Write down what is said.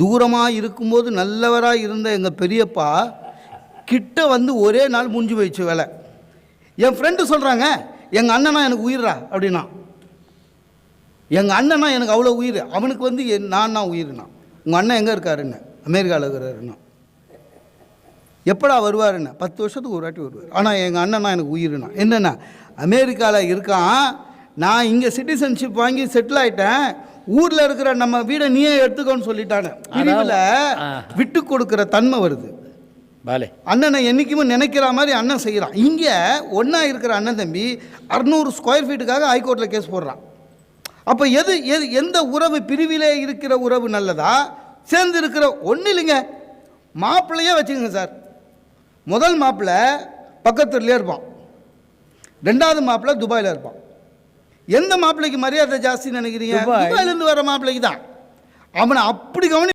தூரமாக இருக்கும்போது நல்லவராக இருந்த எங்கள் பெரியப்பா கிட்ட வந்து ஒரே நாள் முடிஞ்சு போயிடுச்சு வேலை. என் ஃப்ரெண்டு சொல்கிறாங்க, எங்கள் அண்ணனா எனக்கு உயிரா அப்படின்னா. எங்கள் அண்ணனா எனக்கு அவ்வளோ உயிர், அவனுக்கு வந்து நான் உயிர்னா. உங்கள் அண்ணன் எங்கே இருக்காருன்னு? அமெரிக்காவில் இருக்கிறாருன்னா. எப்படா வருவாருன்னு? 10 வருஷத்துக்கு ஒரு வாட்டி வருவார். ஆனால் எங்கள் அண்ணனா எனக்கு உயிர்னா. என்னென்னா, அமெரிக்காவில் இருக்கான், நான் இங்கே சிட்டிசன்ஷிப் வாங்கி செட்டில் ஆகிட்டேன், ஊரில் இருக்கிற நம்ம வீடை நீயே எடுத்துக்கோன்னு சொல்லிட்டானே. பிரிவில் விட்டு கொடுக்குற தன்மை வருது. அண்ணனை என்றைக்குமே நினைக்கிற மாதிரி அண்ணன் செய்கிறான். இங்கே ஒன்றா இருக்கிற அண்ணன் தம்பி 600 ஸ்கொயர் ஃபீட்டுக்காக ஹைகோர்ட்டில் கேஸ் போடுறான். அப்போ எந்த உறவு, பிரிவிலே இருக்கிற உறவு நல்லதா, சேர்ந்து இருக்கிற ஒன்றும் இல்லைங்க. மாப்பிள்ளையே வச்சுக்கோங்க சார். முதல் மாப்பிள்ளை பக்கத்துலேயே இருப்பான், 2வது மாப்பிள்ளை துபாயில் இருப்பான். எந்த மாப்பிள்ளைக்கு மரியாதை ஜாஸ்தின்னு நினைக்கிறீங்க? துபாயிலேருந்து வர மாப்பிள்ளைக்கு தான். அவனை அப்படி கவனி